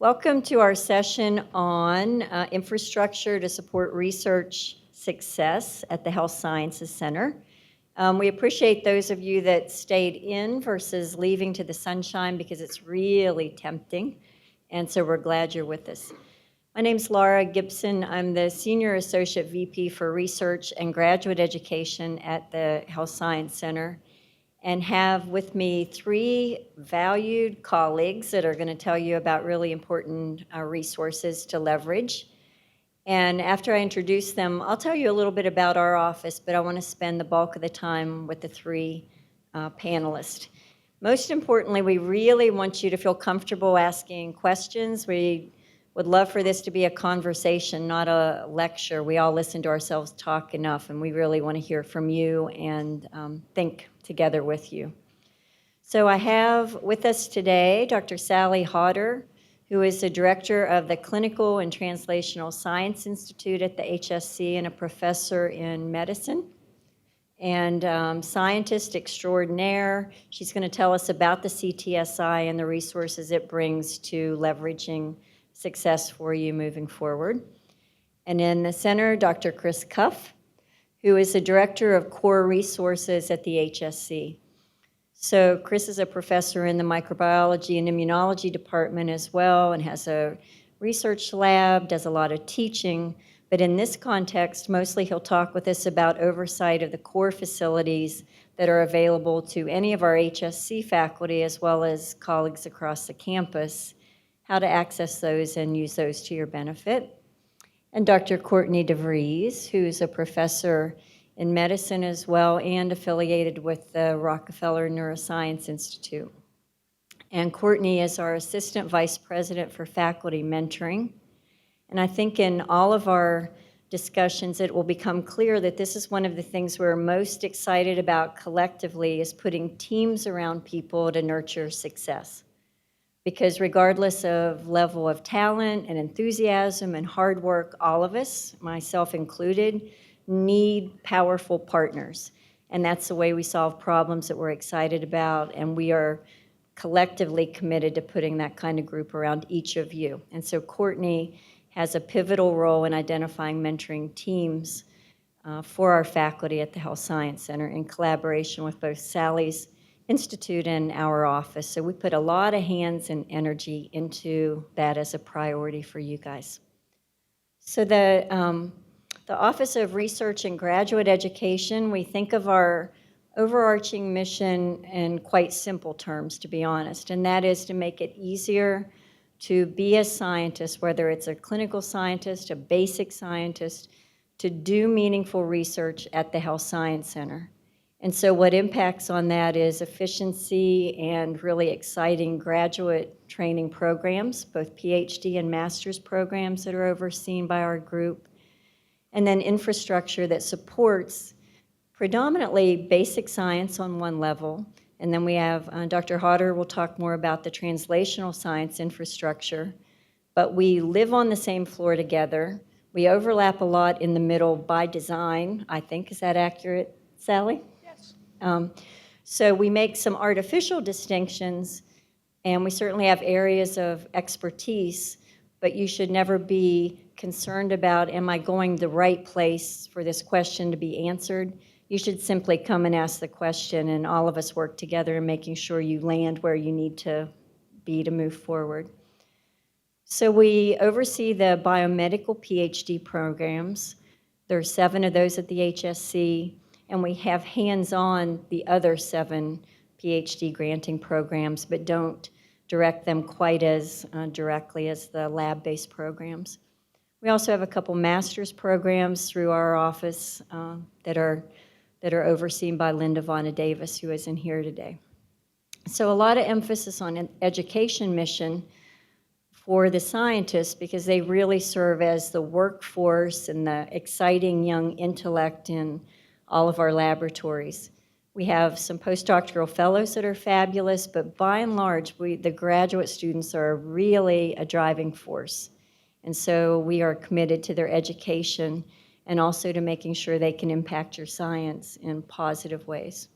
Welcome to our session on infrastructure to support research success at the Health Sciences Center. We appreciate those of you that stayed in versus leaving to the sunshine because it's really tempting, and so we're glad you're with us. My name's Laura Gibson. I'm the Senior Associate VP for Research and Graduate Education at the Health Science Center, and have with me three valued colleagues that are going to tell you about really important resources to leverage. And after I introduce them, I'll tell you a little bit about our office, but I want to spend the bulk of the time with the three panelists. Most importantly, we really want you to feel comfortable asking questions. We would love for this to be a conversation, not a lecture. We all listen to ourselves talk enough, and we really want to hear from you and think together with you. So I have with us today Dr. Sally Hodder, who is the director of the Clinical and Translational Science Institute at the HSC and a professor in medicine and scientist extraordinaire. She's going to tell us about the CTSI and the resources it brings to leveraging success for you moving forward. And in the center, Dr. Chris Cuff, who is the Director of Core Resources at the HSC. So Chris is a professor in the microbiology and immunology department as well and has a research lab, does a lot of teaching, but in this context, mostly he'll talk with us about oversight of the core facilities that are available to any of our HSC faculty as well as colleagues across the campus, how to access those and use those to your benefit. And Dr. Courtney DeVries, who's a professor in medicine as well and affiliated with the Rockefeller Neuroscience Institute. And Courtney is our Assistant Vice President for Faculty Mentoring. And I think in all of our discussions, it will become clear that this is one of the things we're most excited about collectively is putting teams around people to nurture success. Because regardless of level of talent and enthusiasm and hard work, all of us, myself included, need powerful partners. And that's the way we solve problems that we're excited about, and we are collectively committed to putting that kind of group around each of you. And so Courtney has a pivotal role in identifying mentoring teams for our faculty at the Health Science Center in collaboration with both Sally's Institute and our office. So we put a lot of hands and energy into that as a priority for you guys. So the Office of Research and Graduate Education, we think of our overarching mission in quite simple terms, to be honest, and that is to make it easier to be a scientist, whether it's a clinical scientist, a basic scientist, to do meaningful research at the Health Science Center. And so what impacts on that is efficiency and really exciting graduate training programs, both PhD and master's programs that are overseen by our group, and then infrastructure that supports predominantly basic science on one level. And then we have Dr. Hodder will talk more about the translational science infrastructure, but we live on the same floor together. We overlap a lot in the middle by design, I think. Is that accurate, Sally? So we make some artificial distinctions, and we certainly have areas of expertise, but you should never be concerned about, am I going the right place for this question to be answered? You should simply come and ask the question, and all of us work together in making sure you land where you need to be to move forward. So we oversee the biomedical PhD programs. There are 7 of those at the HSC, and we have hands-on the other 7 PhD granting programs, but don't direct them quite as directly as the lab-based programs. We also have a couple master's programs through our office that are overseen by Linda Vonna Davis, who isn't here today. So a lot of emphasis on education mission for the scientists because they really serve as the workforce and the exciting young intellect in all of our laboratories. We have some postdoctoral fellows that are fabulous, but by and large, the graduate students are really a driving force. And so we are committed to their education and also to making sure they can impact your science in positive ways.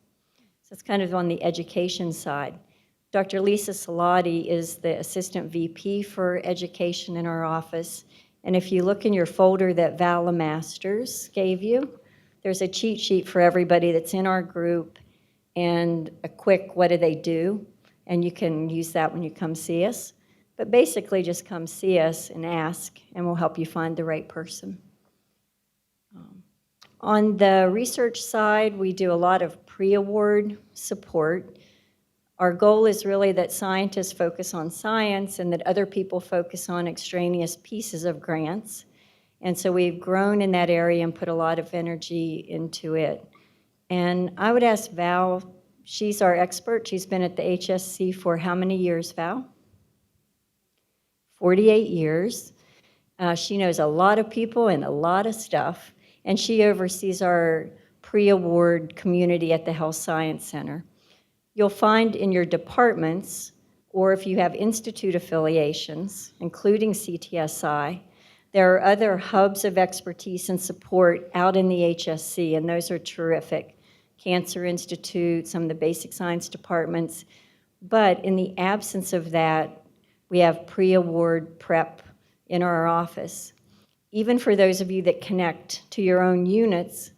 So it's kind of on the education side. Dr. Lisa Salati is the Assistant VP for Education in our office. And if you look in your folder that Vala Masters gave you, there's a cheat sheet for everybody that's in our group and a quick what do they do, and you can use that when you come see us. But basically just come see us and ask, and we'll help you find the right person. On the research side, we do a lot of pre-award support. Our goal is really that scientists focus on science and that other people focus on extraneous pieces of grants. And so we've grown in that area and put a lot of energy into it. And I would ask Val, she's our expert. She's been at the HSC for how many years, Val? 48 years. She knows a lot of people and a lot of stuff. And she oversees our pre-award community at the Health Science Center. You'll find in your departments, or if you have institute affiliations, including CTSI, there are other hubs of expertise and support out in the HSC, and those are terrific. Cancer Institute, some of the basic science departments. But in the absence of that, we have pre-award prep in our office. Even for those of you that connect to your own units,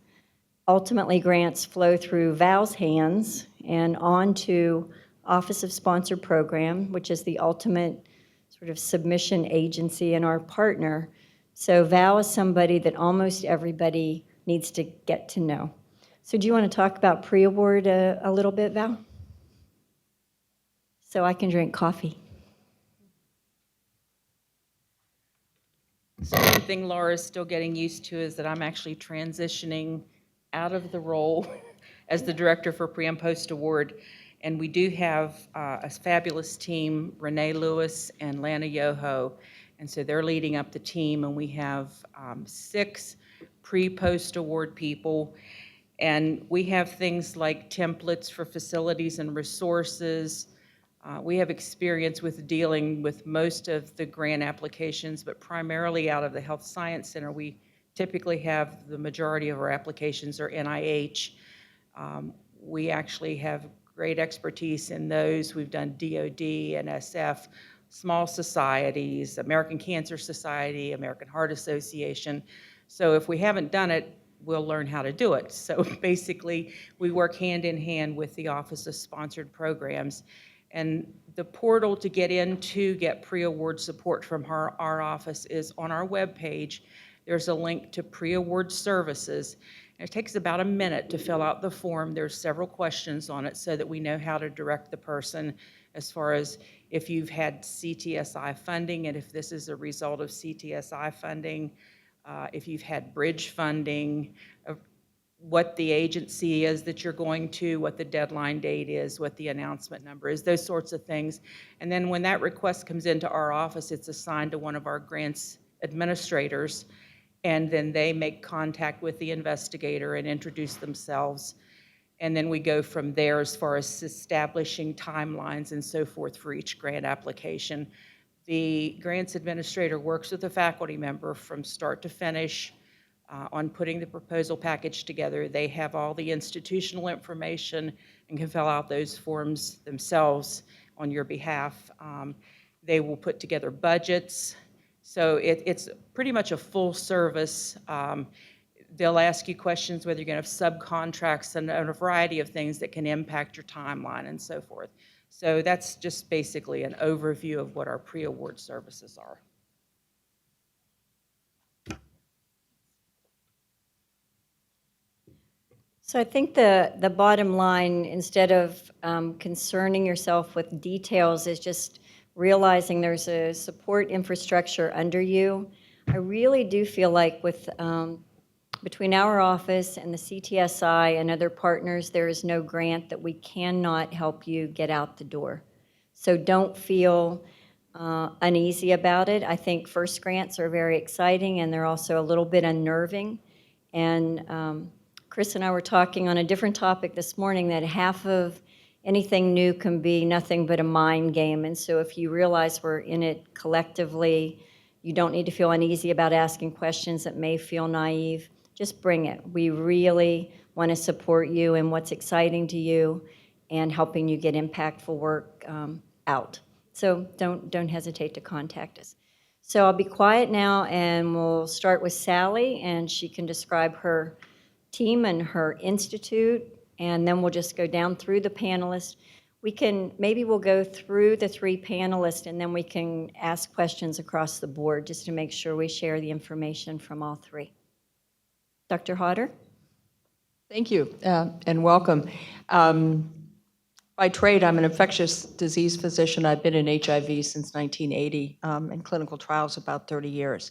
ultimately grants flow through Val's hands and on to Office of Sponsored Program, which is the ultimate sort of submission agency and our partner. So Val is somebody that almost everybody needs to get to know. So do you want to talk about pre-award a little bit, Val? So I can drink coffee. So one thing Laura's still getting used to is that I'm actually transitioning out of the role as the director for pre and post award. And we do have a fabulous team, Renee Lewis and Lana Yoho. And so they're leading up the team, and we have 6 pre-post award people. And we have things like templates for facilities and resources. We have experience with dealing with most of the grant applications, but primarily out of the Health Science Center. We typically have the majority of our applications are NIH. We actually have great expertise in those. We've done DOD, NSF, small societies, American Cancer Society, American Heart Association. So if we haven't done it, we'll learn how to do it. So basically, we work hand in hand with the Office of Sponsored Programs. And the portal to get pre-award support from our office is on our webpage. There's a link to Preaward Services. It takes about a minute to fill out the form. There's several questions on it so that we know how to direct the person as far as if you've had CTSI funding and if this is a result of CTSI funding, if you've had bridge funding, what the agency is that you're going to, what the deadline date is, what the announcement number is, those sorts of things. And then when that request comes into our office, it's assigned to one of our grants administrators, and then they make contact with the investigator and introduce themselves. And then we go from there as far as establishing timelines and so forth for each grant application. The grants administrator works with the faculty member from start to finish on putting the proposal package together. They have all the institutional information and can fill out those forms themselves on your behalf. They will put together budgets. So it's pretty much a full service. They'll ask you questions whether you're going to have subcontracts and a variety of things that can impact your timeline and so forth. So that's just basically an overview of what our pre-award services are. So I think the bottom line, instead of concerning yourself with details, is just realizing there's a support infrastructure under you. I really do feel like with between our office and the CTSI and other partners, there is no grant that we cannot help you get out the door. So don't feel uneasy about it. I think first grants are very exciting, and they're also a little bit unnerving. And Chris and I were talking on a different topic this morning that half of anything new can be nothing but a mind game. And so if you realize we're in it collectively, you don't need to feel uneasy about asking questions that may feel naive. Just bring it. We really want to support you in what's exciting to you. and helping you get impactful work out. So don't hesitate to contact us. So I'll be quiet now, and we'll start with Sally, and she can describe her team and her institute, and then we'll just go down through the panelists. Maybe we'll go through the 3 panelists, and then we can ask questions across the board just to make sure we share the information from all 3. Dr. Hodder? Thank you, and welcome. By trade, I'm an infectious disease physician. I've been in HIV since 1980, and clinical trials about 30 years.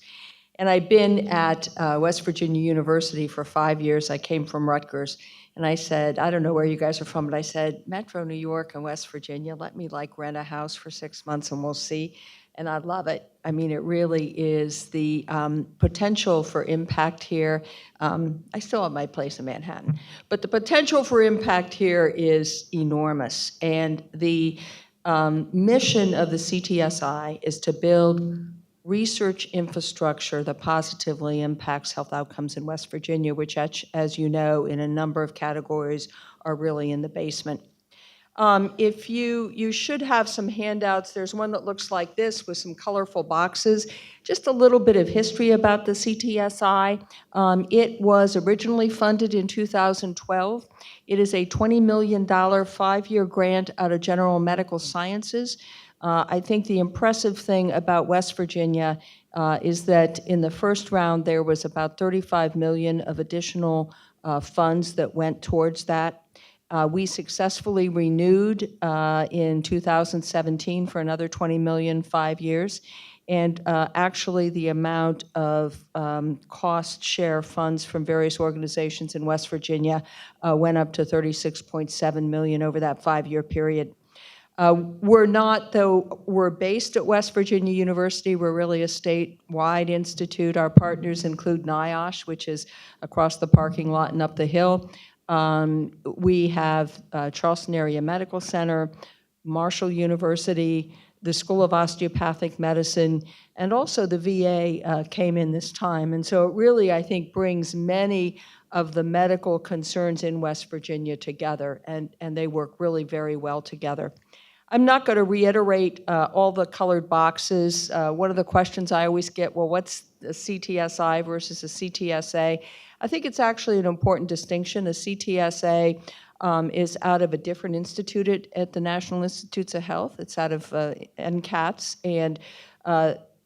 And I've been at West Virginia University for 5 years. I came from Rutgers, and I said, I don't know where you guys are from, but I said, Metro New York and West Virginia, let me rent a house for 6 months and we'll see. And I love it. I mean, it really is the potential for impact here. I still have my place in Manhattan, but the potential for impact here is enormous. And the mission of the CTSI is to build research infrastructure that positively impacts health outcomes in West Virginia, which, as you know, in a number of categories are really in the basement. If you should have some handouts. There's one that looks like this with some colorful boxes. Just a little bit of history about the CTSI. It was originally funded in 2012. It is a $20 million 5-year grant out of General Medical Sciences. I think the impressive thing about West Virginia is that in the first round there was about $35 million of additional funds that went towards that. We successfully renewed in 2017 for another $20 million, 5 years. And actually the amount of cost share funds from various organizations in West Virginia went up to $36.7 million over that 5-year period. We're based at West Virginia University. We're really a statewide institute. Our partners include NIOSH, which is across the parking lot and up the hill. We have Charleston Area Medical Center, Marshall University, the School of Osteopathic Medicine, and also the VA came in this time. And so it really, I think, brings many of the medical concerns in West Virginia together, and they work really very well together. I'm not going to reiterate all the colored boxes. One of the questions I always get, well, what's a CTSI versus a CTSA? I think it's actually an important distinction. A CTSA is out of a different institute at the National Institutes of Health. It's out of NCATS, and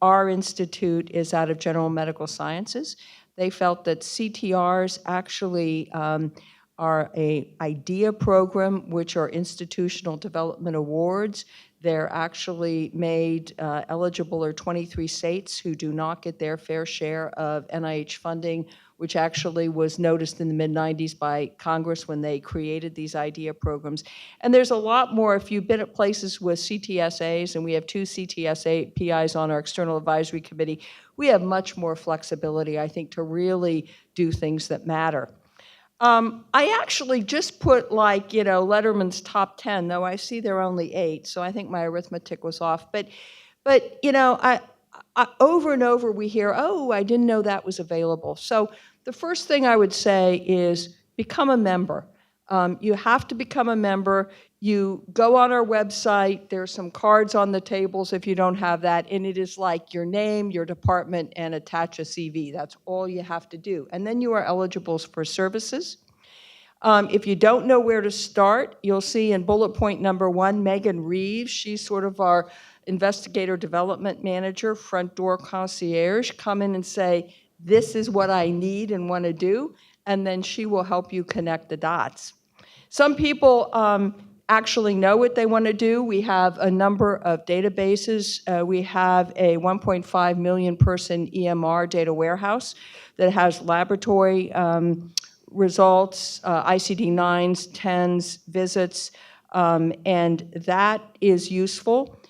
our institute is out of General Medical Sciences. They felt that CTRs actually are a IDEA program, which are institutional development awards. They're actually made eligible are 23 states who do not get their fair share of NIH funding, which actually was noticed in the mid-90s by Congress when they created these IDEA programs. And there's a lot more. If you've been at places with CTSAs, and we have 2 CTSA PIs on our external advisory committee, we have much more flexibility, I think, to really do things that matter. I actually just put Letterman's top 10, though I see there are only 8, so I think my arithmetic was off. But I over and over we hear, oh, I didn't know that was available. So the first thing I would say is become a member. You have to become a member. You go on our website. There's some cards on the tables if you don't have that, and it is like your name, your department, and attach a CV. That's all you have to do. And then you are eligible for services. If you don't know where to start, you'll see in bullet point number 1, Megan Reeves. She's sort of our investigator development manager, front door concierge. Come in and say, this is what I need and want to do, and then she will help you connect the dots. Some people actually know what they want to do. We have a number of databases. We have a 1.5 million person EMR data warehouse that has laboratory results, ICD-9s, 10s, visits, and that is useful.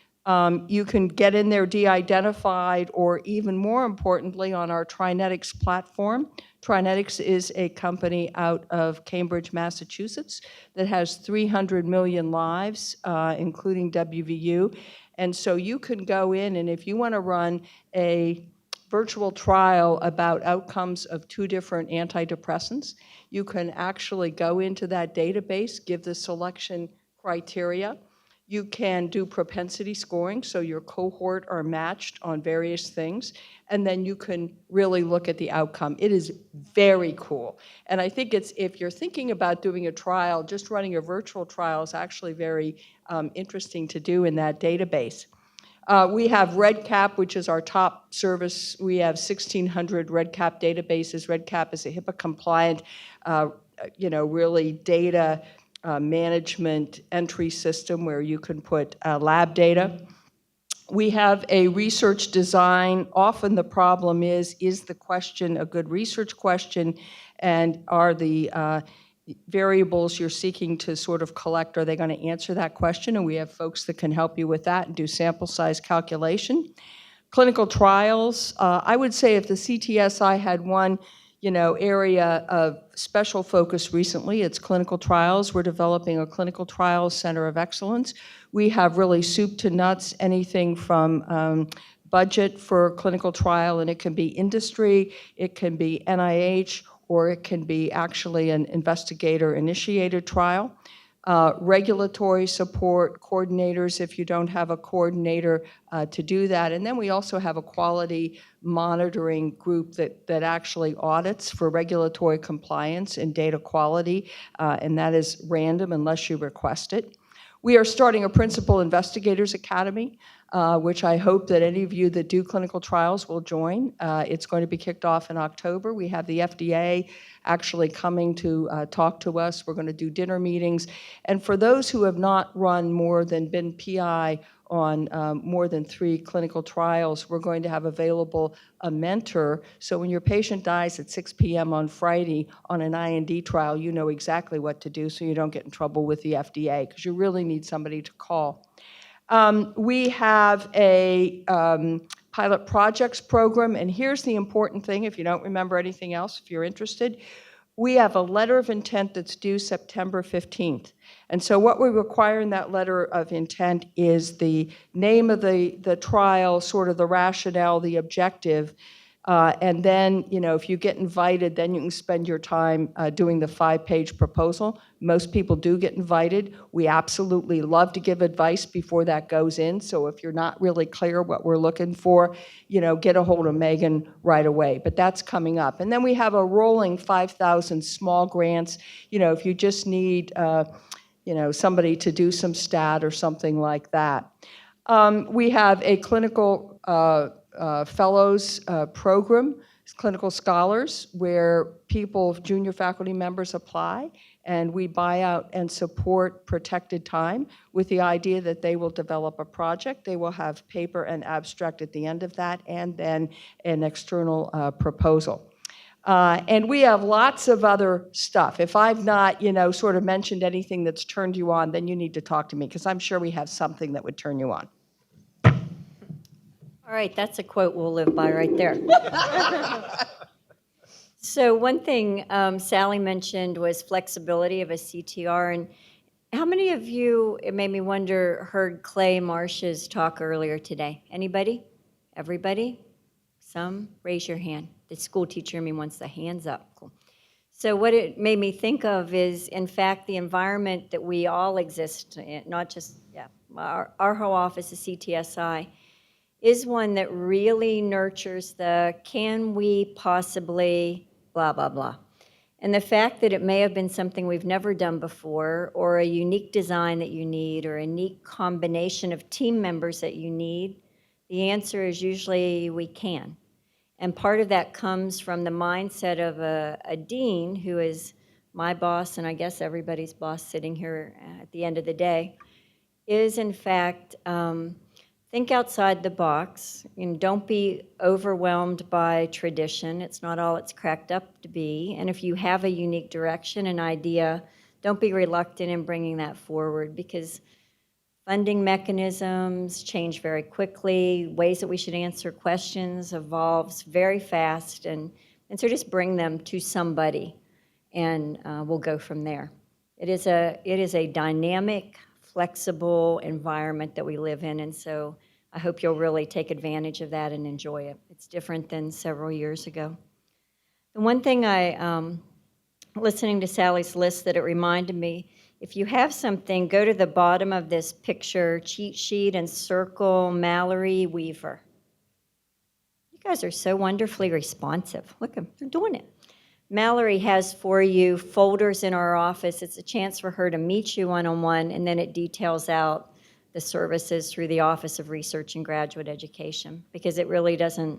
You can get in there de-identified, or even more importantly, on our Trinetics platform. Trinetics is a company out of Cambridge, Massachusetts, that has 300 million lives, including WVU. And so you can go in, and if you want to run a virtual trial about outcomes of 2 different antidepressants, you can actually go into that database, give the selection criteria. You can do propensity scoring, so your cohort are matched on various things, and then you can really look at the outcome. It is very cool. And I think it's, if you're thinking about doing a trial, just running a virtual trial is actually very interesting to do in that database. We have REDCap, which is our top service. We have 1,600 REDCap databases. REDCap is a HIPAA compliant, really data management entry system where you can put lab data. We have a research design. Often the problem is the question a good research question, and are the variables you're seeking to sort of collect, are they going to answer that question? And we have folks that can help you with that and do sample size calculation. Clinical trials, I would say if the CTSI had one area of special focus recently, it's clinical trials. We're developing a clinical trials center of excellence. We have really soup to nuts, anything from budget for clinical trial, and it can be industry, it can be NIH, or it can be actually an investigator-initiated trial. Regulatory support, coordinators if you don't have a coordinator to do that. And then we also have a quality monitoring group that actually audits for regulatory compliance and data quality, and that is random unless you request it. We are starting a Principal Investigators Academy, which I hope that any of you that do clinical trials will join. It's going to be kicked off in October. We have the FDA actually coming to talk to us. We're going to do dinner meetings. And for those who have not been PI on more than 3 clinical trials, we're going to have available a mentor. So when your patient dies at 6 p.m. on Friday on an IND trial, you know exactly what to do so you don't get in trouble with the FDA, because you really need somebody to call. We have a pilot projects program, and here's the important thing, if you don't remember anything else, if you're interested. We have a letter of intent that's due September 15th. And so what we require in that letter of intent is the name of the trial, sort of the rationale, the objective, and then, if you get invited, then you can spend your time doing the 5-page proposal. Most people do get invited. We absolutely love to give advice before that goes in. So if you're not really clear what we're looking for, get a hold of Megan right away. But that's coming up. And then we have a rolling 5,000 small grants. If you just need, somebody to do some stat or something like that. We have a clinical fellows program, clinical scholars, where junior faculty members apply, and we buy out and support protected time with the idea that they will develop a project. They will have paper and abstract at the end of that, and then an external proposal. And we have lots of other stuff. If I've not, sort of mentioned anything that's turned you on, then you need to talk to me, because I'm sure we have something that would turn you on. All right, that's a quote we'll live by right there. So one thing Sally mentioned was flexibility of a CTR. And how many of you, it made me wonder, heard Clay Marsh's talk earlier today? Anybody? Everybody? Some? Raise your hand. The school teacher in me wants the hands up. Cool. So what it made me think of is, in fact, the environment that we all exist in, not just, our whole office is CTSI, is one that really nurtures the can we possibly blah, blah, blah. And the fact that it may have been something we've never done before, or a unique design that you need, or a unique combination of team members that you need, the answer is usually we can. And part of that comes from the mindset of a dean, who is my boss, and I guess everybody's boss sitting here at the end of the day, is in fact, think outside the box. Don't be overwhelmed by tradition. It's not all it's cracked up to be. And if you have a unique direction, an idea, don't be reluctant in bringing that forward, because funding mechanisms change very quickly. Ways that we should answer questions evolves very fast. And so just bring them to somebody, and we'll go from there. It is a dynamic, flexible environment that we live in, and so I hope you'll really take advantage of that and enjoy it. It's different than several years ago. The one thing listening to Sally's list, that it reminded me If you have something, go to the bottom of this picture cheat sheet and circle Mallory Weaver. You guys are so wonderfully responsive. Look, they're doing it. Mallory has for you folders in our office. It's a chance for her to meet you one-on-one, and then it details out the services through the Office of Research and Graduate Education, because it really doesn't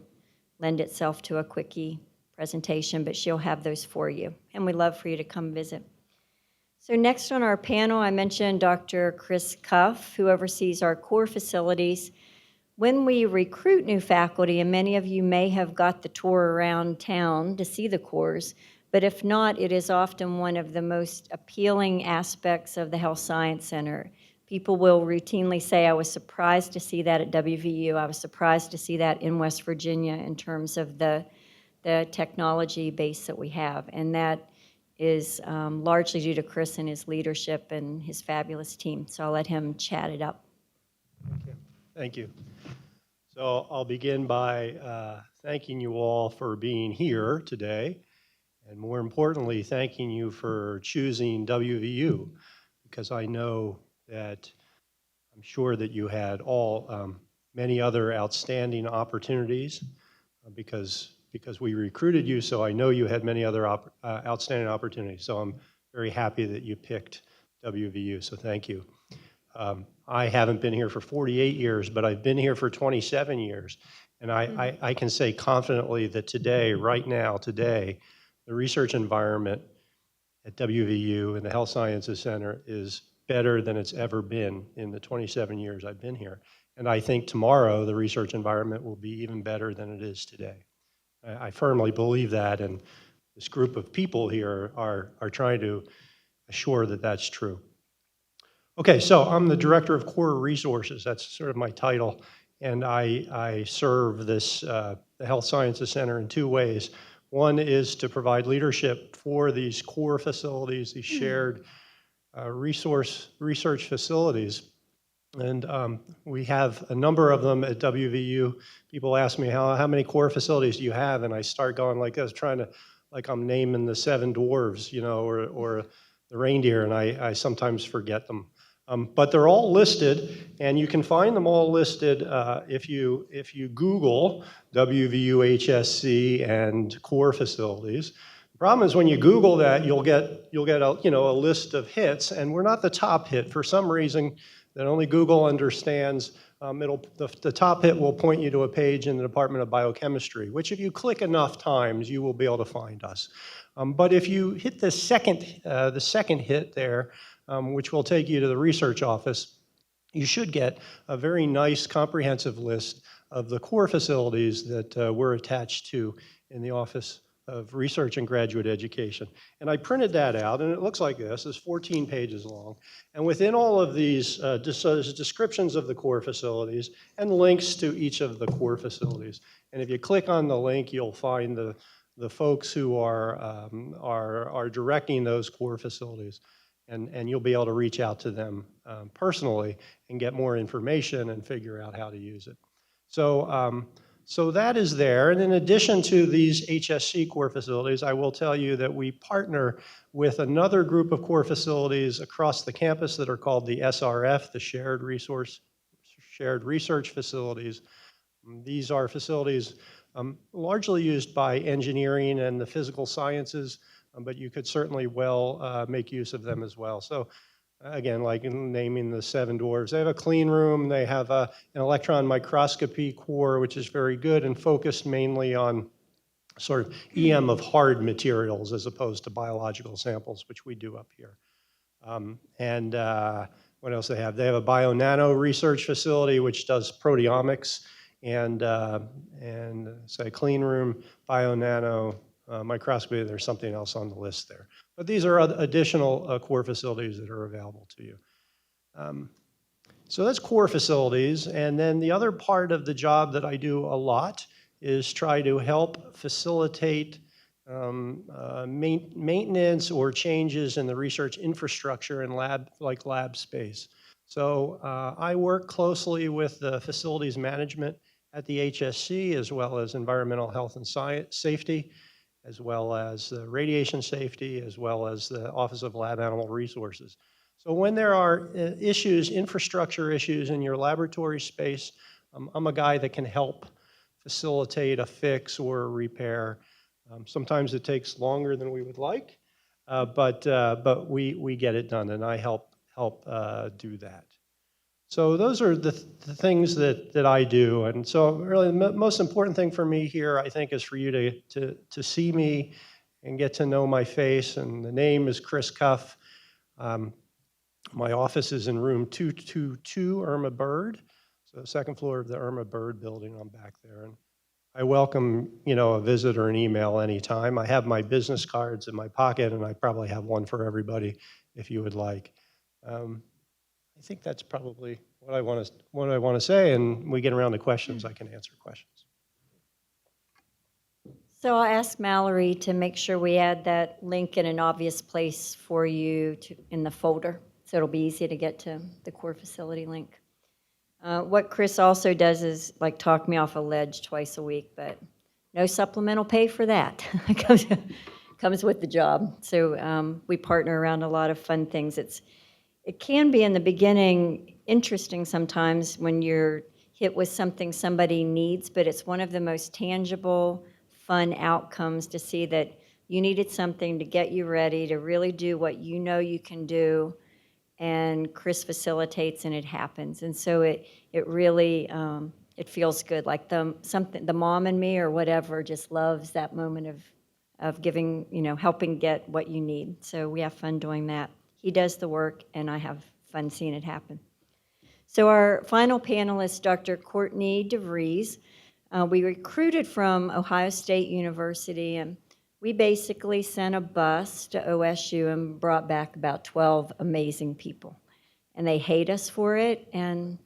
lend itself to a quickie presentation, but she'll have those for you. And we'd love for you to come visit. So next on our panel, I mentioned Dr. Chris Cuff, who oversees our core facilities. When we recruit new faculty, and many of you may have got the tour around town to see the cores, but if not, it is often one of the most appealing aspects of the Health Science Center. People will routinely say, I was surprised to see that at WVU. I was surprised to see that in West Virginia in terms of the technology base that we have. And that is largely due to Chris and his leadership and his fabulous team. So I'll let him chat it up. Okay. Thank you. So I'll begin by thanking you all for being here today, and more importantly, thanking you for choosing WVU, because I know that I'm sure that you had all many other outstanding opportunities because we recruited you, so I know you had many other outstanding opportunities. So I'm very happy that you picked WVU, so thank you. I haven't been here for 48 years, but I've been here for 27 years. And I can say confidently that today, right now, today, the research environment at WVU and the Health Sciences Center is better than it's ever been in the 27 years I've been here. And I think tomorrow the research environment will be even better than it is today. I firmly believe that, and this group of people here are trying to assure that that's true. Okay, so I'm the Director of Core Resources. That's sort of my title, and I serve this the Health Sciences Center in two ways. One is to provide leadership for these core facilities, these shared research facilities. And we have a number of them at WVU. People ask me, how many core facilities do you have? And I start going like this, trying to, like I'm naming the seven dwarves, you know, or the reindeer, and I sometimes forget them. But they're all listed, and you can find them all listed if you Google WVU HSC and core facilities. The problem is when you Google that, you'll get a list of hits, and we're not the top hit for some reason that only Google understands. The top hit will point you to a page in the Department of Biochemistry, which if you click enough times, you will be able to find us. But if you hit the second hit there, which will take you to the research office, you should get a very nice comprehensive list of the core facilities that we're attached to in the Office of Research and Graduate Education. And I printed that out, and it looks like this. It's 14 pages long. And within all of these, there's descriptions of the core facilities and links to each of the core facilities. And if you click on the link, you'll find the folks who are directing those core facilities. And you'll be able to reach out to them personally and get more information and figure out how to use it. So that is there. And in addition to these HSC core facilities, I will tell you that we partner with another group of core facilities across the campus that are called the SRF, the Shared Research Facilities. These are facilities largely used by engineering and the physical sciences, but you could certainly well make use of them as well. So again, like in naming the seven dwarves, they have a clean room, they have an electron microscopy core, which is very good and focused mainly on sort of EM of hard materials as opposed to biological samples, which we do up here. What else they have? They have a bio-nano research facility, which does proteomics, and say clean room, bio-nano, microscopy. There's something else on the list there. But these are additional core facilities that are available to you. So that's core facilities. And then the other part of the job that I do a lot is try to help facilitate maintenance or changes in the research infrastructure and lab space. So I work closely with the facilities management at the HSC, as well as environmental health and safety, as well as radiation safety, as well as the Office of Lab Animal Resources. So when there are issues, infrastructure issues in your laboratory space, I'm a guy that can help facilitate a fix or a repair. Sometimes it takes longer than we would like, but we get it done, and I help do that. So those are the things that I do. And so really the most important thing for me here, I think, is for you to see me and get to know my face. And the name is Chris Cuff. My office is in room 222 Irma Bird. So the second floor of the Irma Bird building, I'm back there. And I welcome, a visit or an email anytime. I have my business cards in my pocket, and I probably have one for everybody if you would like. I think that's probably what I want to say, and when we get around to questions, I can answer questions. So I'll ask Mallory to make sure we add that link in an obvious place for you in the folder, so it'll be easy to get to the core facility link. What Chris also does is talk me off a ledge twice a week, but no supplemental pay for that. Comes with the job. So we partner around a lot of fun things. It can be in the beginning interesting sometimes when you're hit with something somebody needs, but it's one of the most tangible, fun outcomes to see that you needed something to get you ready to really do what you know you can do, and Chris facilitates and it happens. And so it really, it feels good, like the mom in me or whatever just loves that moment of giving, helping get what you need. So we have fun doing that. He does the work, and I have fun seeing it happen. So our final panelist, Dr. Courtney DeVries, we recruited from Ohio State University, and we basically sent a bus to OSU and brought back about 12 amazing people. And they hate us for it, and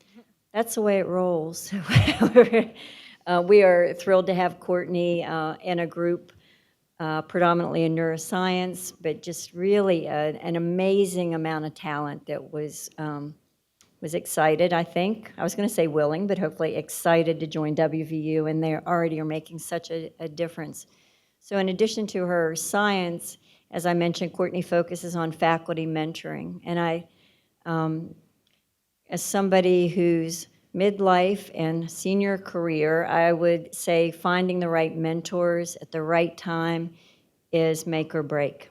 that's the way it rolls. We are thrilled to have Courtney in a group predominantly in neuroscience, but just really an amazing amount of talent that was excited, I think. I was going to say willing, but hopefully excited to join WVU, and they already are making such a difference. So in addition to her science, as I mentioned, Courtney focuses on faculty mentoring. And I, as somebody who's midlife and senior career, I would say finding the right mentors at the right time is make or break.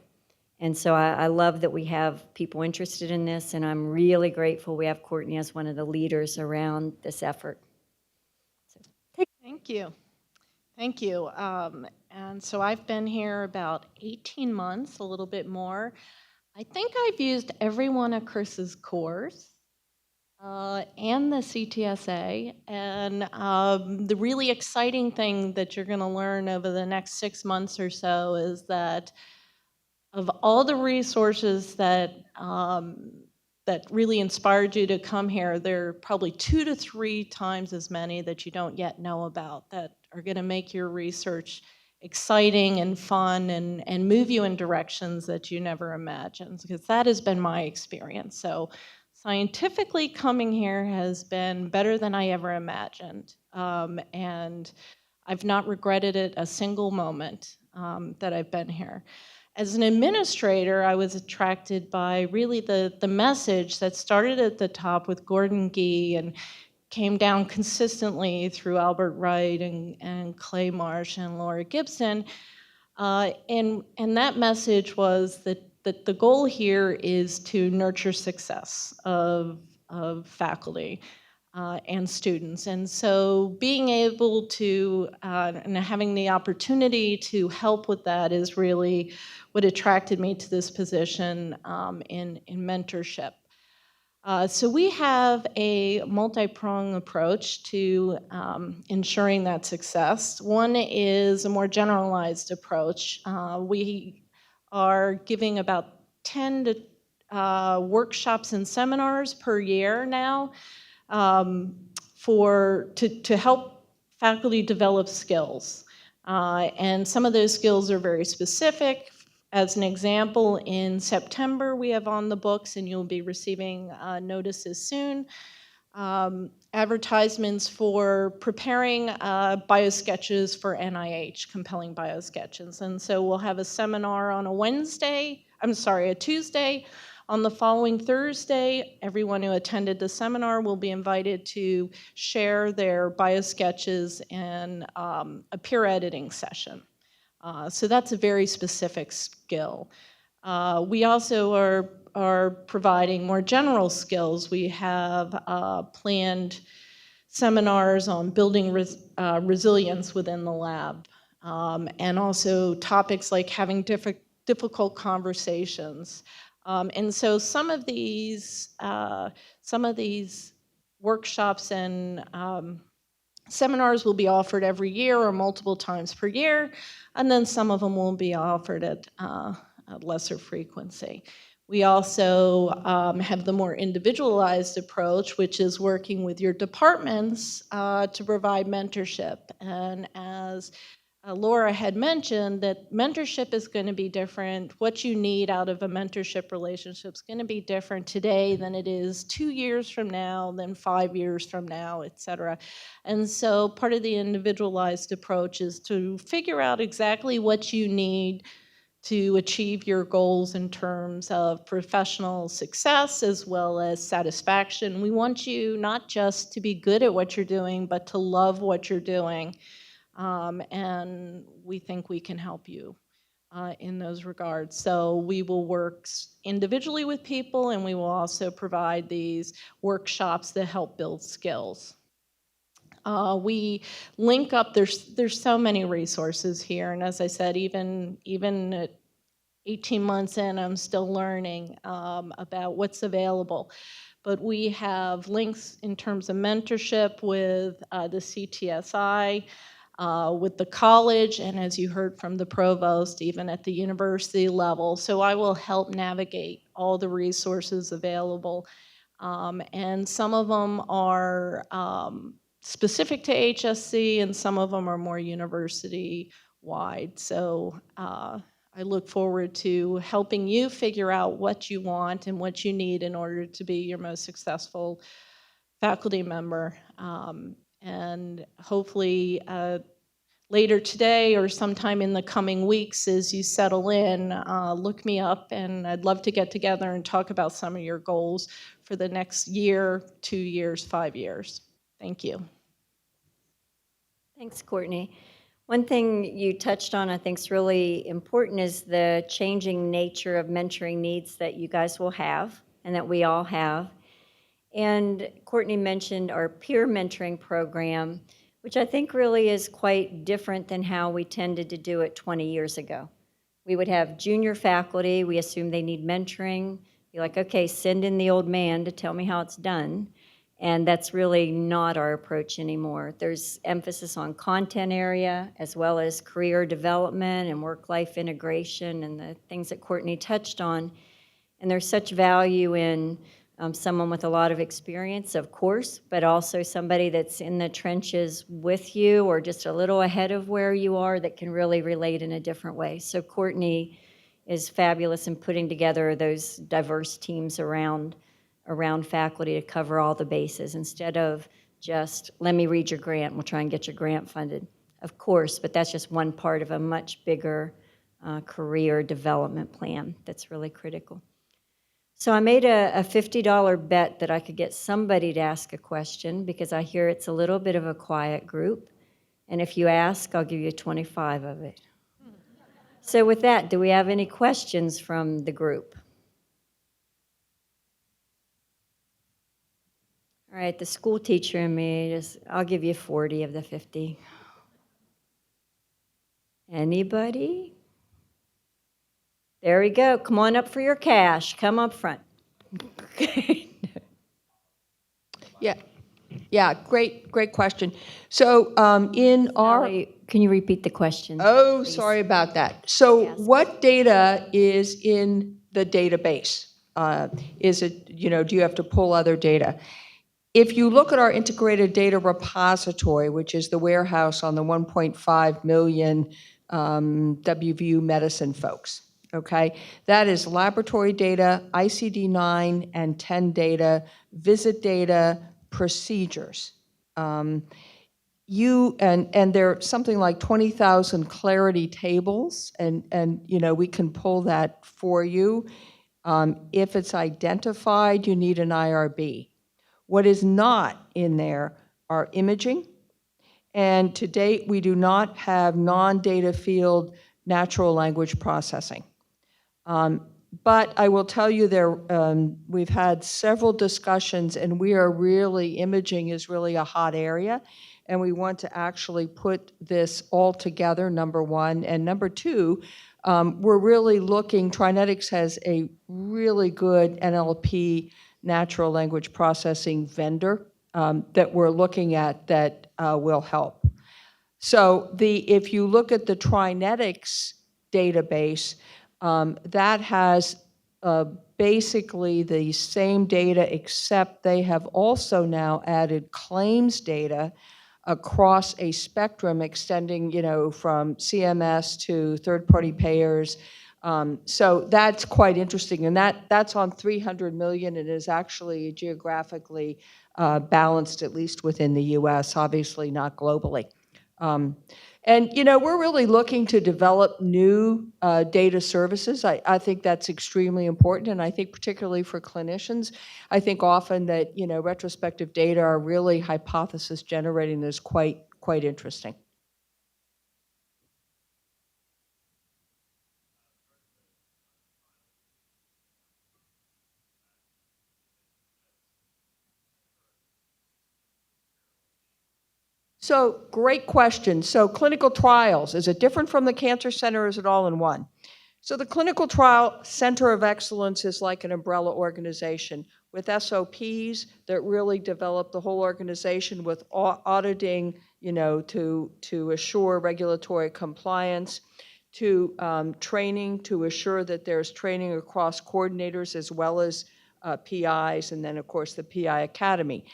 And so I love that we have people interested in this, and I'm really grateful we have Courtney as one of the leaders around this effort. Thank you. Thank you. And so I've been here about 18 months, a little bit more. I think I've used every one of Chris's courses. And the CTSA, and the really exciting thing that you're going to learn over the next 6 months or so is that of all the resources that really inspired you to come here, there are probably 2 to 3 times as many that you don't yet know about that are going to make your research exciting and fun and move you in directions that you never imagined, because that has been my experience. So scientifically, coming here has been better than I ever imagined, and I've not regretted it a single moment that I've been here. As an administrator, I was attracted by really the message that started at the top with Gordon Gee and came down consistently through Albert Wright and Clay Marsh and Laura Gibson, and that message was that the goal here is to nurture success of faculty and students. And so being able to, and having the opportunity to help with that is really what attracted me to this position in mentorship. So we have a multi-pronged approach to ensuring that success. One is a more generalized approach. We are giving about 10 to workshops and seminars per year now to help faculty develop skills. And some of those skills are very specific. As an example, in September, we have on the books, and you'll be receiving notices soon, advertisements for preparing biosketches for NIH, compelling biosketches. And so we'll have a seminar on a Tuesday, On the following Thursday, everyone who attended the seminar will be invited to share their biosketches in a peer editing session. So that's a very specific skill. We also are providing more general skills. We have planned seminars on building resilience within the lab, and also topics like having difficult conversations. And so some of these workshops and seminars will be offered every year or multiple times per year, and then some of them will be offered at lesser frequency. We also have the more individualized approach, which is working with your departments to provide mentorship. And as Laura had mentioned, that mentorship is going to be different. What you need out of a mentorship relationship is going to be different today than it is 2 years from now, than 5 years from now, et cetera. And so part of the individualized approach is to figure out exactly what you need to achieve your goals in terms of professional success as well as satisfaction. We want you not just to be good at what you're doing, but to love what you're doing. And we think we can help you in those regards. So we will work individually with people, and we will also provide these workshops that help build skills. We link up, there's so many resources here, and as I said, even at 18 months in, I'm still learning about what's available. But we have links in terms of mentorship with the CTSI, with the college, and as you heard from the provost, even at the university level. So I will help navigate all the resources available. And some of them are specific to HSC, and some of them are more university-wide. So I look forward to helping you figure out what you want and what you need in order to be your most successful faculty member. And hopefully later today or sometime in the coming weeks as you settle in, look me up, and I'd love to get together and talk about some of your goals for the next year, 2 years, 5 years. Thank you. Thanks, Courtney. One thing you touched on I think is really important is the changing nature of mentoring needs that you guys will have and that we all have. And Courtney mentioned our peer mentoring program, which I think really is quite different than how we tended to do it 20 years ago. We would have junior faculty, we assume they need mentoring, be like, okay, send in the old man to tell me how it's done. And that's really not our approach anymore. There's emphasis on content area as well as career development and work-life integration and the things that Courtney touched on. And there's such value in someone with a lot of experience, of course, but also somebody that's in the trenches with you or just a little ahead of where you are that can really relate in a different way. So Courtney is fabulous in putting together those diverse teams around faculty to cover all the bases instead of just, let me read your grant, we'll try and get your grant funded. Of course, but that's just one part of a much bigger career development plan that's really critical. So I made a $50 bet that I could get somebody to ask a question because I hear it's a little bit of a quiet group. And if you ask, I'll give you 25 of it. So with that, do we have any questions from the group? All right, the school teacher in me, I'll give you 40 of the 50. Anybody? There we go. Come on up for your cash. Come up front. Yeah, great question. So in our... Sally, can you repeat the question? Oh, please? sorry about that. So Yes. what data is in the database? Is it, do you have to pull other data? If you look at our integrated data repository, which is the warehouse on the 1.5 million WVU medicine folks, okay? That is laboratory data, ICD-9 and 10 data, visit data, procedures. And there are something like 20,000 clarity tables, and we can pull that for you. If it's identified, you need an IRB. What is not in there are imaging, and to date, we do not have non-data field natural language processing. But I will tell you we've had several discussions, and imaging is really a hot area, and we want to actually put this all together, number one. And number two, we're really looking, Trinetics has a really good NLP, natural language processing vendor, that we're looking at that will help. So if you look at the Trinetics database, that has basically the same data, except they have also now added claims data across a spectrum extending, from CMS to third-party payers. So that's quite interesting, and that's on 300 million and is actually geographically balanced, at least within the U.S., obviously not globally. And, we're really looking to develop new data services. I think that's extremely important, and I think particularly for clinicians, I think often that, retrospective data are really hypothesis generating that's quite interesting. So great question. So clinical trials, is it different from the Cancer Center or is it all in one? So the Clinical Trial Center of Excellence is like an umbrella organization with SOPs that really develop the whole organization with auditing, to assure regulatory compliance, to training, to assure that there's training across coordinators as well as PIs, and then of course the PI Academy.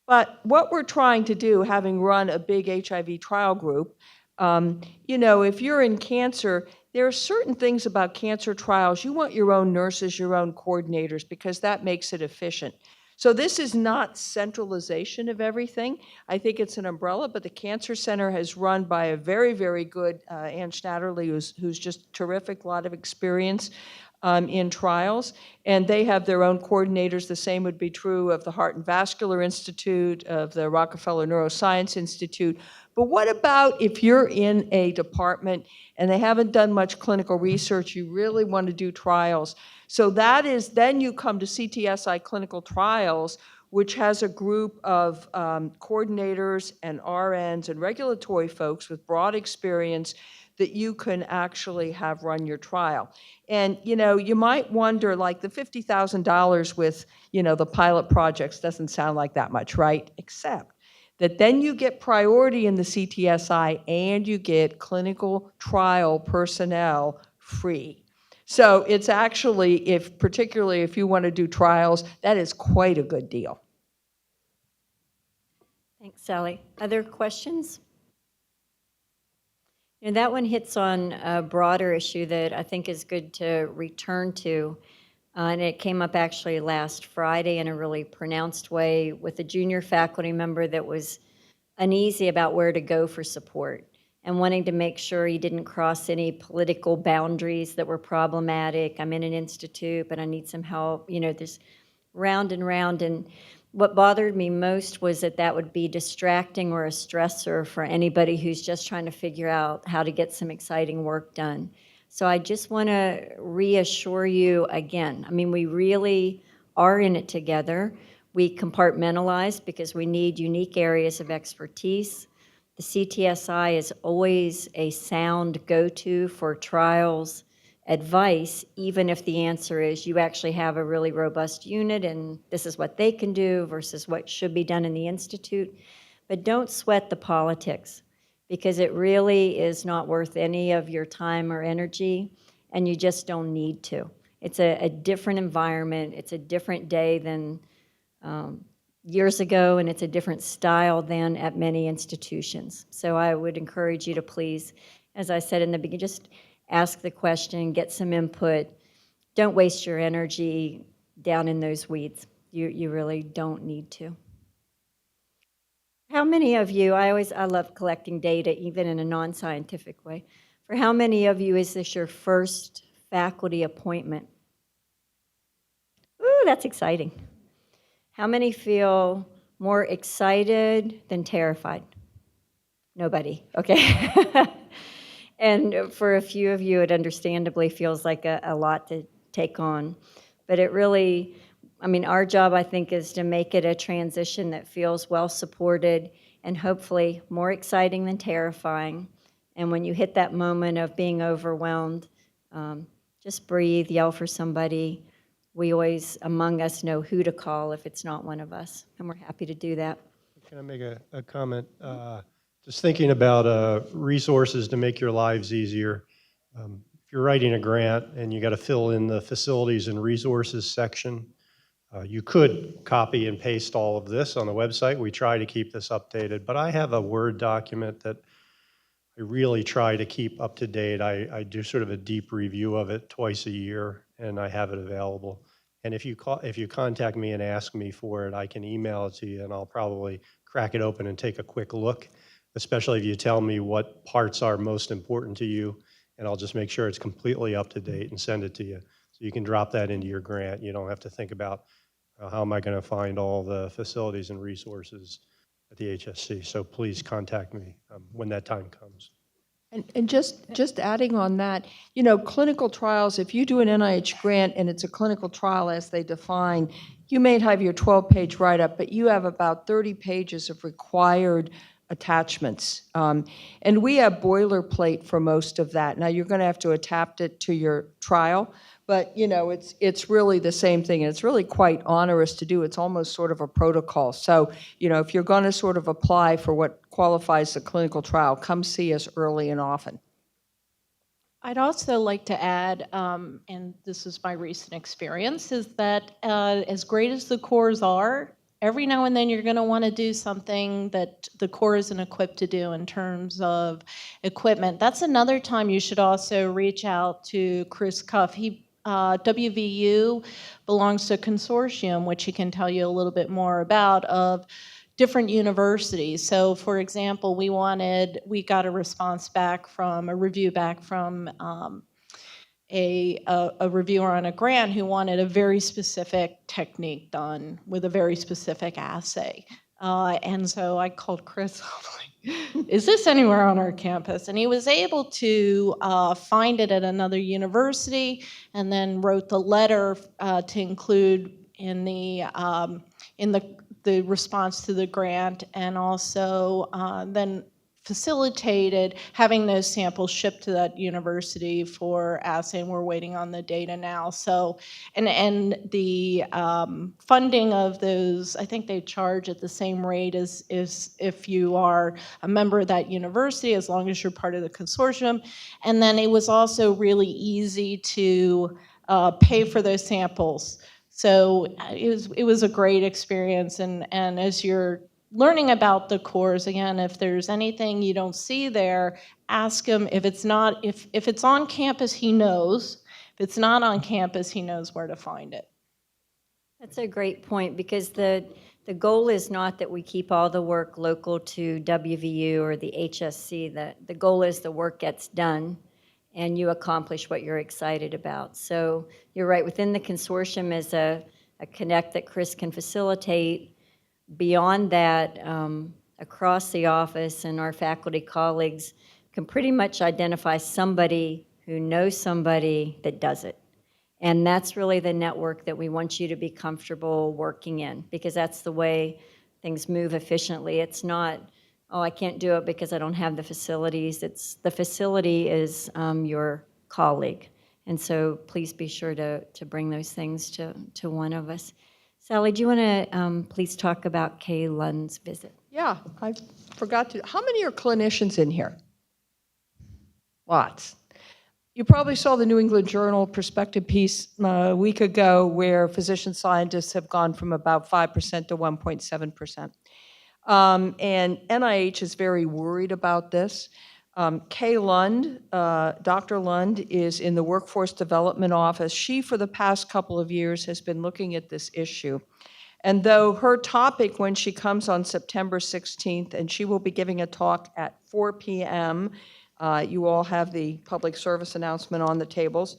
But what we're trying to do, having run a big HIV trial group, if you're in cancer, there are certain things about cancer trials. You want your own nurses, your own coordinators, because that makes it efficient. So this is not centralization of everything. I think it's an umbrella, but the Cancer Center is run by a very, very good Ann Schnatterly, who's just terrific, a lot of experience in trials, and they have their own coordinators. The same would be true of the Heart and Vascular Institute, of the Rockefeller Neuroscience Institute. But what about if you're in a department and they haven't done much clinical research, you really want to do trials? So then you come to CTSI Clinical Trials, which has a group of coordinators and RNs and regulatory folks with broad experience that you can actually have run your trial. And, you might wonder, like the $50,000 with, the pilot projects doesn't sound like that much, right? Except that then you get priority in the CTSI and you get clinical trial personnel free. So it's actually, particularly if you want to do trials, that is quite a good deal. Thanks, Sally. Other questions? That one hits on a broader issue that I think is good to return to. And it came up actually last Friday in a really pronounced way with a junior faculty member that was uneasy about where to go for support and wanting to make sure he didn't cross any political boundaries that were problematic. I'm in an institute, but I need some help. There's round and round. And what bothered me most was that would be distracting or a stressor for anybody who's just trying to figure out how to get some exciting work done. So I just want to reassure you again, we really are in it together. We compartmentalize because we need unique areas of expertise. The CTSI is always a sound go-to for trials advice, even if the answer is you actually have a really robust unit and this is what they can do versus what should be done in the institute. But don't sweat the politics, because it really is not worth any of your time or energy, and you just don't need to. It's a different environment. It's a different day than years ago, and it's a different style than at many institutions. So I would encourage you to please, as I said in the beginning, just ask the question, get some input. Don't waste your energy down in those weeds. You really don't need to. How many of you, I love collecting data, even in a non-scientific way. For how many of you is this your first faculty appointment? Ooh, that's exciting. How many feel more excited than terrified? Nobody, okay. And for a few of you, it understandably feels like a lot to take on. But it really, I mean, our job, I think, is to make it a transition that feels well supported and hopefully more exciting than terrifying. And when you hit that moment of being overwhelmed, just breathe, yell for somebody. We always, among us, know who to call if it's not one of us, and we're happy to do that. Can I make a comment? Just thinking about resources to make your lives easier. If you're writing a grant and you got to fill in the facilities and resources section, you could copy and paste all of this on the website. We try to keep this updated, but I have a Word document that I really try to keep up to date. I do sort of a deep review of it twice a year, and I have it available. And if you contact me and ask me for it, I can email it to you, and I'll probably crack it open and take a quick look, especially if you tell me what parts are most important to you, and I'll just make sure it's completely up to date and send it to you. So you can drop that into your grant. You don't have to think about how am I going to find all the facilities and resources at the HSC. So please contact me when that time comes. And just adding on that, you know, clinical trials, if you do an NIH grant and it's a clinical trial as they define, you may have your 12-page write-up, but you have about 30 pages of required attachments. And we have boilerplate for most of that. Now, you're going to have to adapt it to your trial, but, you know, it's really the same thing, and it's really quite onerous to do. It's almost sort of a protocol. So, you know, if you're going to sort of apply for what qualifies the clinical trial, come see us early and often. I'd also like to add, and this is my recent experience, is that as great as the cores are, every now and then you're going to want to do something that the Corps isn't equipped to do in terms of equipment. That's another time you should also reach out to Chris Cuff. WVU belongs to a consortium, which he can tell you a little bit more about, of different universities. So, for example, we got a response back from, a review back from a reviewer on a grant who wanted a very specific technique done with a very specific assay. And so I called Chris, I'm like, is this anywhere on our campus? And he was able to find it at another university, and then wrote the letter to include in the response to the grant, and also then facilitated having those samples shipped to that university for assay, and we're waiting on the data now. So, and the funding of those, I think they charge at the same rate as if you are a member of that university, as long as you're part of the consortium. And then it was also really easy to pay for those samples. So it was a great experience, and as you're learning about the cores, again, if there's anything you don't see there, ask him. If it's on campus, he knows. If it's not on campus, he knows where to find it. That's a great point, because the goal is not that we keep all the work local to WVU or the HSC. The goal is the work gets done and you accomplish what you're excited about. So you're right, within the consortium is a connect that Chris can facilitate. Beyond that, across the office and our faculty colleagues can pretty much identify somebody who knows somebody that does it. And that's really the network that we want you to be comfortable working in, because that's the way things move efficiently. It's not, oh, I can't do it because I don't have the facilities. It's the facility is your colleague. And so please be sure to bring those things to one of us. Sally, do you want to please talk about Kailyn Lund's visit? Yeah, I forgot to. How many are clinicians in here? Lots. You probably saw the New England Journal perspective piece a week ago, where physician scientists have gone from about 5% to 1.7%. And NIH is very worried about this. Kailyn Lund, Dr. Lund, is in the Workforce Development Office. She, for the past couple of years, has been looking at this issue. And though her topic, when she comes on September 16th, and she will be giving a talk at 4 p.m., you all have the public service announcement on the tables.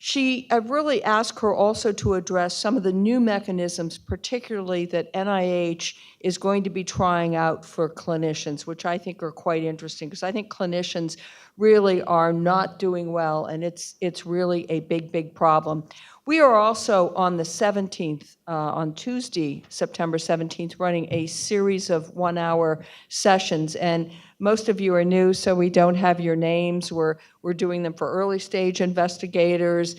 I really asked her also to address some of the new mechanisms, particularly that NIH is going to be trying out for clinicians, which I think are quite interesting, because I think clinicians really are not doing well, and it's really a big problem. We are also on the 17th, on Tuesday, September 17th, running a series of one-hour sessions, and most of you are new, so we don't have your names. We're doing them for early stage investigators,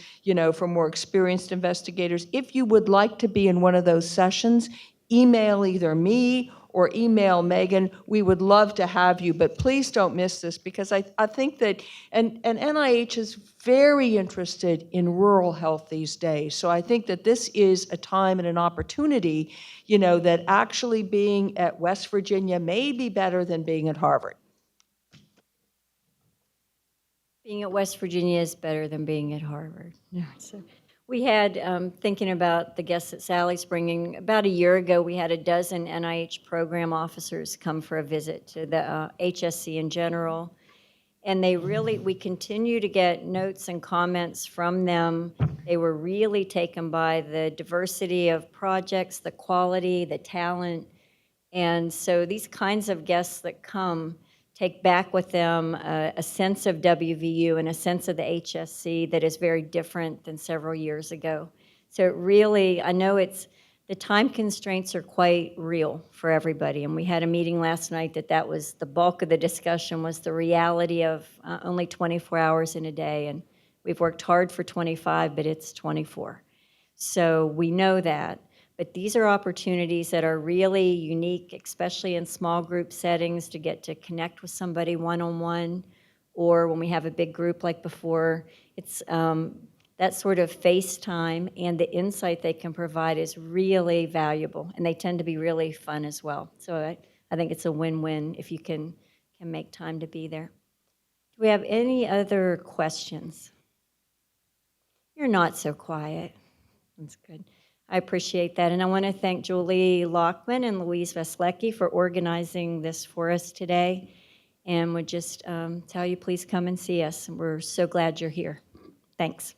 for more experienced investigators. If you would like to be in one of those sessions, email either me or email Megan. We would love to have you, but please don't miss this, because I think that, and NIH is very interested in rural health these days. So I think that this is a time and an opportunity, that actually being at West Virginia may be better than being at Harvard. Being at West Virginia is better than being at Harvard. Yeah. So we had, thinking about the guests that Sally's bringing, about a year ago, we had a dozen NIH program officers come for a visit to the HSC in general. And we continue to get notes and comments from them. They were really taken by the diversity of projects, the quality, the talent. And so these kinds of guests that come take back with them a sense of WVU and a sense of the HSC that is very different than several years ago. So it really, I know the time constraints are quite real for everybody. And we had a meeting last night that was the bulk of the discussion, was the reality of only 24 hours in a day. And we've worked hard for 25, but it's 24. So we know that. But these are opportunities that are really unique, especially in small group settings, to get to connect with somebody one-on-one, or when we have a big group like before. It's that sort of FaceTime and the insight they can provide is really valuable, and they tend to be really fun as well. So I think it's a win-win if you can make time to be there. Do we have any other questions? You're not so quiet. That's good. I appreciate that. And I want to thank Julie Lockman and Louise Veslecki for organizing this for us today. And would just tell you, please come and see us. We're so glad you're here. Thanks.